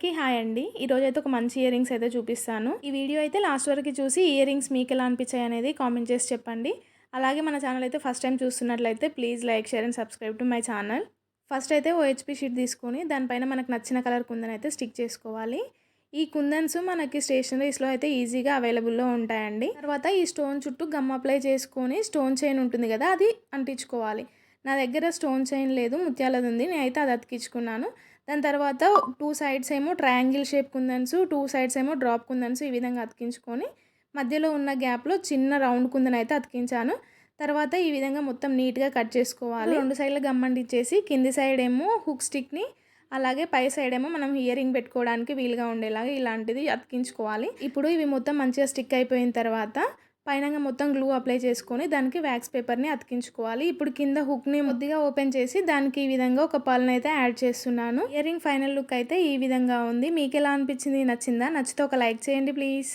అందరికీ హాయ్ అండి. ఈరోజైతే ఒక మంచి ఇయర్ రింగ్స్ అయితే చూపిస్తాను. ఈ వీడియో అయితే లాస్ట్ వరకు చూసి ఇయర్ రింగ్స్ మీకు ఎలా అనిపించాయి అనేది కామెంట్ చేసి చెప్పండి. అలాగే మన ఛానల్ అయితే ఫస్ట్ టైం చూస్తున్నట్లయితే please like, share and subscribe to my channel. First అయితే ఓహెచ్పి షీట్ తీసుకొని దానిపైన మనకు నచ్చిన కలర్ కుందన్ అయితే స్టిక్ చేసుకోవాలి. ఈ కుందన్స్ మనకి స్టేషనరీస్లో అయితే ఈజీగా అవైలబుల్లో ఉంటాయండి. తర్వాత ఈ స్టోన్ చుట్టూ గమ్ అప్లై చేసుకొని స్టోన్ చైన్ ఉంటుంది కదా, అది అంటించుకోవాలి. నా దగ్గర స్టోన్ చైన్ లేదు, ముత్యాలది ఉంది. నేనైతే అది అతికించుకున్నాను. దాని తర్వాత 2 సైడ్స్ ఏమో ట్రయాంగిల్ షేప్ కుందన్స్, 2 సైడ్స్ ఏమో డ్రాప్ కుందన్స్ ఈ విధంగా అతికించుకొని మధ్యలో ఉన్న గ్యాప్లో చిన్న రౌండ్ కుందన్ అయితే అతికించాను. తర్వాత ఈ విధంగా మొత్తం నీట్గా కట్ చేసుకోవాలి. 2 సైడ్ల గమ్మంటిచ్చేసి కింది సైడ్ ఏమో హుక్ స్టిక్ని, అలాగే పై సైడ్ ఏమో మనం ఇయర్ రింగ్ పెట్టుకోవడానికి వీలుగా ఉండేలాగా ఇలాంటిది అతికించుకోవాలి. ఇప్పుడు ఇవి మొత్తం మంచిగా స్టిక్ అయిపోయిన తర్వాత పైన మొత్తం గ్లూ అప్లై చేసుకొని దానికి వ్యాక్స్ పేపర్ని అతికించుకోవాలి. ఇప్పుడు కింద హుక్ని కొద్దిగా ఓపెన్ చేసి దానికి ఈ విధంగా ఒక పర్ల్ని అయితే యాడ్ చేస్తున్నాను. ఇయర్ రింగ్ ఫైనల్ లుక్ అయితే ఈ విధంగా ఉంది. మీకు ఎలా అనిపించింది? నచ్చిందా? నచ్చితే ఒక లైక్ చేయండి ప్లీజ్.